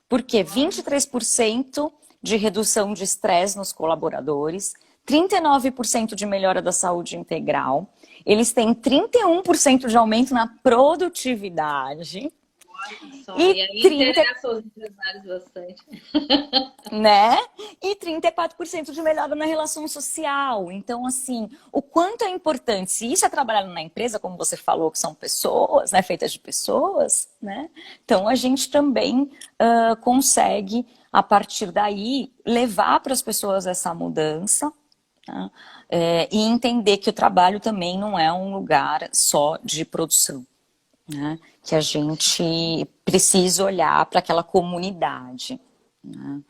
Porque 23% de redução de estresse nos colaboradores, 39% de melhora da saúde integral, eles têm 31% de aumento na produtividade. Só, e aí interessa aos empresários bastante. Né? E 34% de melhora na relação social. Então, assim, o quanto é importante, se isso é trabalhado na empresa, como você falou, que são pessoas, né, feitas de pessoas, né? Então a gente também consegue, a partir daí, levar para as pessoas essa mudança, tá? E entender que o trabalho também não é um lugar só de produção. Né? Que a gente precisa olhar para aquela comunidade. Né?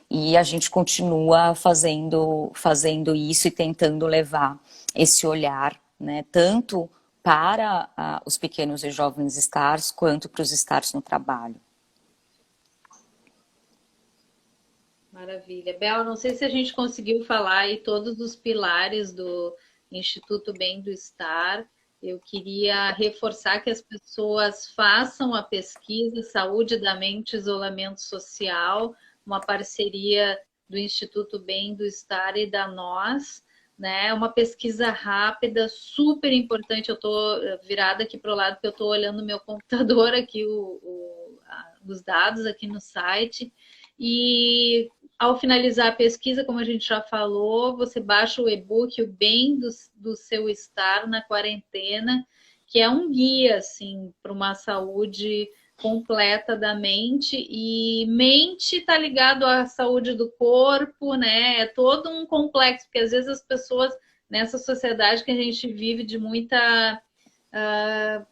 E a gente continua fazendo isso e tentando levar esse olhar, né, tanto para os pequenos e jovens stars, quanto para os stars no trabalho. Maravilha. Bel, não sei se a gente conseguiu falar aí todos os pilares do Instituto Bem do Estar. Eu queria reforçar que as pessoas façam a pesquisa Saúde da Mente, Isolamento Social, uma parceria do Instituto Bem do Estar e da Nós, né? Uma pesquisa rápida, super importante. Eu estou virada aqui para o lado que eu estou olhando no meu computador aqui os dados aqui no site. E ao finalizar a pesquisa, como a gente já falou, você baixa o e-book O Bem do Seu Estar na Quarentena, que é um guia assim para uma saúde completa da mente, e mente está ligado à saúde do corpo, né? É todo um complexo, porque às vezes as pessoas nessa sociedade que a gente vive de muita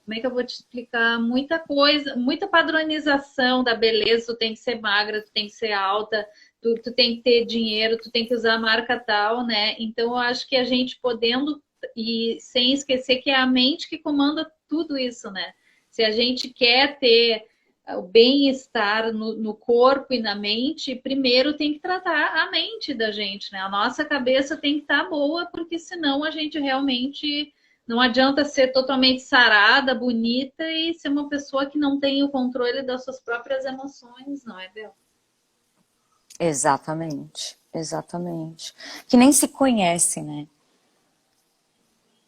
como é que eu vou te explicar? Muita coisa, muita padronização da beleza. Tu tem que ser magra, tu tem que ser alta, tu tem que ter dinheiro, tu tem que usar a marca tal, né? Então eu acho que a gente podendo, e sem esquecer que é a mente que comanda tudo isso, né? Se a gente quer ter o bem-estar no corpo e na mente, primeiro tem que tratar a mente da gente, né? A nossa cabeça tem que estar boa, porque senão a gente realmente não adianta ser totalmente sarada, bonita e ser uma pessoa que não tem o controle das suas próprias emoções, não é, Bel? Exatamente, exatamente. Que nem se conhece, né?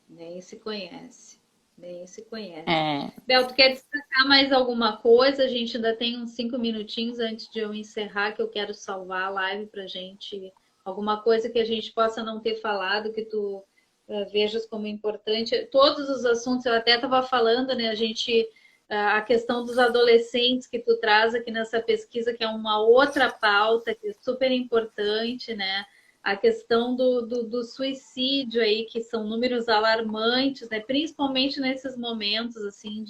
Nem se conhece, nem se conhece. É, Bel, tu quer destacar mais alguma coisa? A gente ainda tem uns 5 minutinhos antes de eu encerrar, que eu quero salvar a live pra gente. Alguma coisa que a gente possa não ter falado, que tu vejas como importante. Todos os assuntos, eu até estava falando, né? A questão dos adolescentes que tu traz aqui nessa pesquisa, que é uma outra pauta que é super importante, né? A questão do suicídio aí, que são números alarmantes, né? Principalmente nesses momentos assim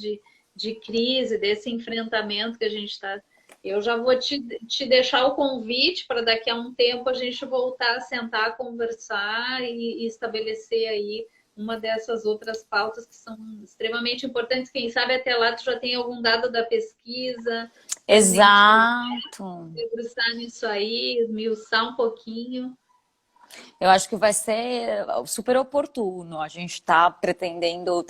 de crise, desse enfrentamento que a gente está. Eu já vou te deixar o convite para daqui a um tempo a gente voltar a sentar, conversar e estabelecer aí uma dessas outras pautas que são extremamente importantes. Quem sabe até lá tu já tem algum dado da pesquisa para a gente exato. debruçar nisso aí, esmiuçar um pouquinho. Eu acho que vai ser super oportuno. A gente está pretendendo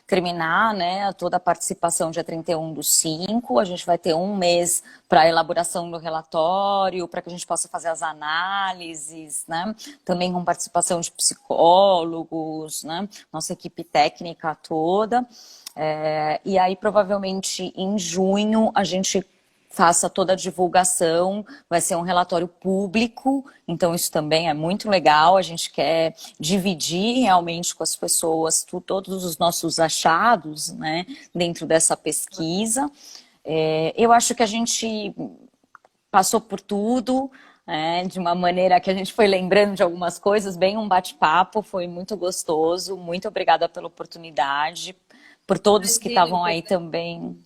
terminar, né, toda a participação dia 31/5. A gente vai ter um mês para a elaboração do relatório, para que a gente possa fazer as análises, né? Também com participação de psicólogos, né? Nossa equipe técnica toda. E aí, provavelmente, em junho, a gente faça toda a divulgação, vai ser um relatório público, então isso também é muito legal, a gente quer dividir realmente com as pessoas todos os nossos achados, né, dentro dessa pesquisa. Eu acho que a gente passou por tudo, de uma maneira que a gente foi lembrando de algumas coisas, bem um bate-papo, foi muito gostoso, muito obrigada pela oportunidade, por todos que Imagina, estavam aí também,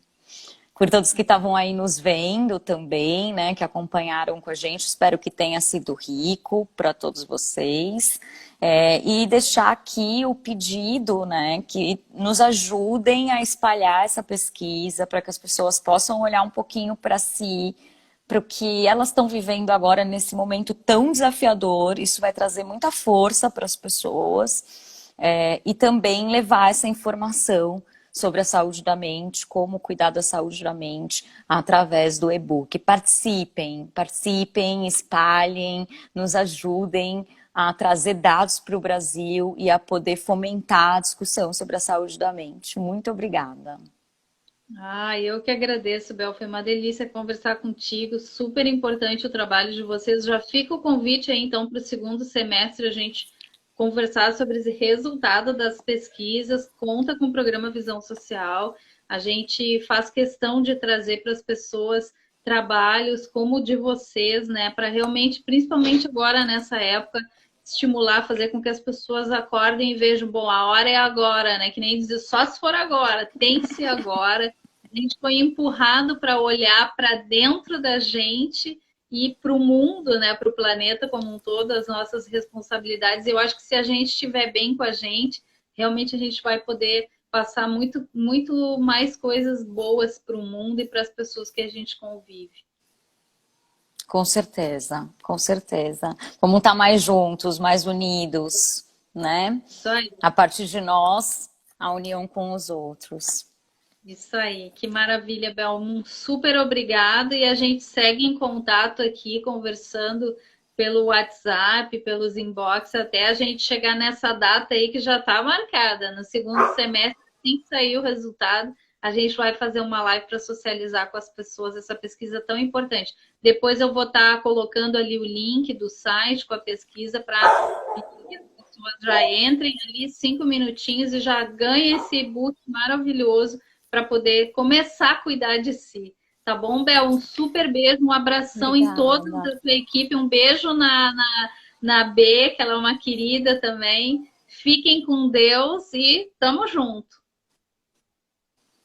por todos que estavam aí nos vendo também, né, que acompanharam com a gente. Espero que tenha sido rico para todos vocês. E deixar aqui o pedido, né, que nos ajudem a espalhar essa pesquisa para que as pessoas possam olhar um pouquinho para si, para o que elas estão vivendo agora nesse momento tão desafiador. Isso vai trazer muita força para as pessoas, e também levar essa informação sobre a saúde da mente, como cuidar da saúde da mente através do e-book. Participem, participem, espalhem, nos ajudem a trazer dados para o Brasil e a poder fomentar a discussão sobre a saúde da mente. Muito obrigada. Eu que agradeço, Bel. Foi uma delícia conversar contigo. Super importante o trabalho de vocês. Já fica o convite aí, então, para o segundo semestre a gente conversar sobre esse resultado das pesquisas. Conta com o programa Visão Social. A gente faz questão de trazer para as pessoas trabalhos como o de vocês, né? Para realmente, principalmente agora nessa época, estimular, fazer com que as pessoas acordem e vejam, bom, a hora é agora, né? Que nem dizer, só se for agora, tem que ser agora. A gente foi empurrado para olhar para dentro da gente e para o mundo, né, para o planeta como um todo, as nossas responsabilidades. Eu acho que se a gente estiver bem com a gente, realmente a gente vai poder passar muito, muito mais coisas boas para o mundo e para as pessoas que a gente convive. Com certeza, com certeza. Vamos estar mais juntos, mais unidos, né? Isso aí. A partir de nós, a união com os outros. Isso aí, que maravilha, Bel. Um super obrigado e a gente segue em contato aqui, conversando pelo WhatsApp, pelos inbox, até a gente chegar nessa data aí que já está marcada. No segundo semestre, assim que sair o resultado, a gente vai fazer uma live para socializar com as pessoas essa pesquisa tão importante. Depois eu vou estar colocando ali o link do site com a pesquisa para que as pessoas já entrem ali 5 minutinhos e já ganhem esse e-book maravilhoso para poder começar a cuidar de si. Tá bom, Bel? Um super beijo, um abração em toda Obrigada. a sua equipe, um beijo na B, que ela é uma querida também. Fiquem com Deus e tamo junto.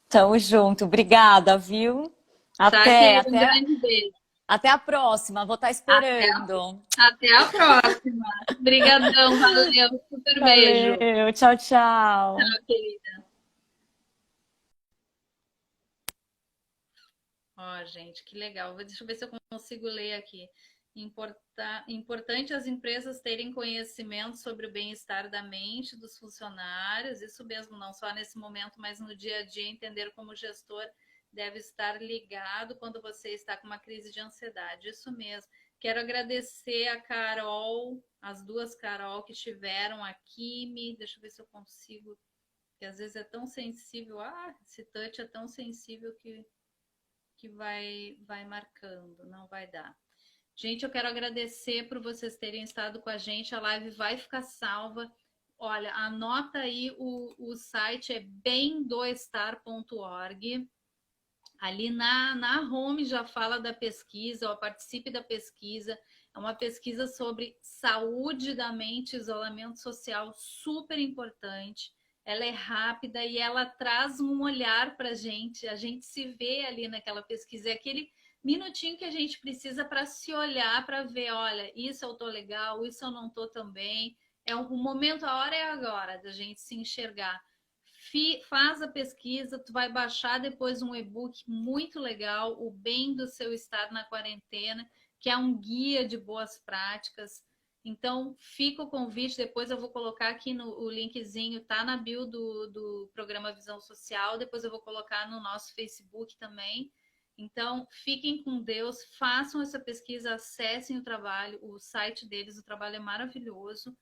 Tamo junto. Obrigada, viu? Tá, Até, querida? Um até, grande beijo. até a próxima. Vou estar Até, esperando. até a próxima. Obrigadão, valeu. Super beijo. Valeu. Tchau, tchau. Tchau, querida. Ó, gente, que legal. Deixa eu ver se eu consigo ler aqui. Importante as empresas terem conhecimento sobre o bem-estar da mente dos funcionários, isso mesmo, não só nesse momento, mas no dia a dia, entender como o gestor deve estar ligado quando você está com uma crise de ansiedade. Isso mesmo. Quero agradecer a Carol, as duas Carol que estiveram aqui. Deixa eu ver se eu consigo, que às vezes é tão sensível. Ah, esse touch é tão sensível que vai marcando, não vai dar. Gente, eu quero agradecer por vocês terem estado com a gente. A live vai ficar salva. Olha, anota aí, o site é bemdoestar.org. Ali na home já fala da pesquisa, ó, participe da pesquisa. É uma pesquisa sobre saúde da mente, isolamento social, super importante. Ela é rápida e ela traz um olhar para a gente se vê ali naquela pesquisa. É aquele minutinho que a gente precisa para se olhar, para ver, olha, isso eu tô legal, isso eu não tô tão bem. É um momento, a hora é agora da gente se enxergar. Faz a pesquisa, tu vai baixar depois um e-book muito legal, O Bem do Seu Estar na Quarentena, que é um guia de boas práticas. Então, fica o convite, depois eu vou colocar aqui no o linkzinho, tá na bio do programa Visão Social, depois eu vou colocar no nosso Facebook também. Então, fiquem com Deus, façam essa pesquisa, acessem o trabalho, o site deles, o trabalho é maravilhoso.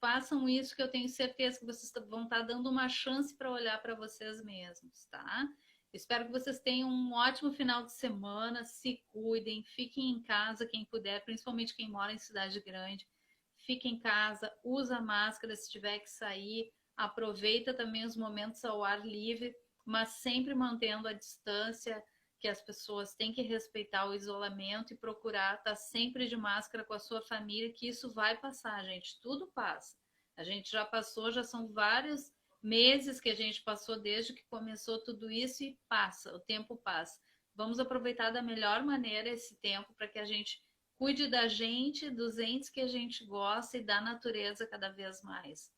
Façam isso que eu tenho certeza que vocês vão estar dando uma chance para olhar para vocês mesmos, tá? Espero que vocês tenham um ótimo final de semana, se cuidem, fiquem em casa quem puder, principalmente quem mora em cidade grande. Fique em casa, usa máscara se tiver que sair, aproveita também os momentos ao ar livre, mas sempre mantendo a distância, que as pessoas têm que respeitar o isolamento e procurar estar sempre de máscara com a sua família, que isso vai passar, gente, tudo passa. A gente já passou, já são vários meses que a gente passou desde que começou tudo isso e passa, o tempo passa. Vamos aproveitar da melhor maneira esse tempo para que a gente cuide da gente, dos entes que a gente gosta e da natureza cada vez mais.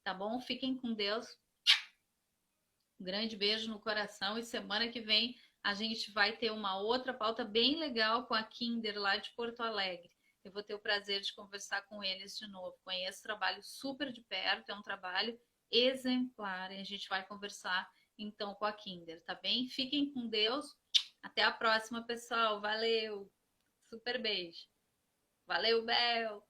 Tá bom? Fiquem com Deus. Um grande beijo no coração e semana que vem a gente vai ter uma outra pauta bem legal com a Kinder lá de Porto Alegre. Eu vou ter o prazer de conversar com eles de novo. Conheço o trabalho super de perto, é um trabalho exemplar e a gente vai conversar então com a Kinder, tá bem? Fiquem com Deus. Até a próxima, pessoal. Valeu. Super beijo. Valeu, Bel.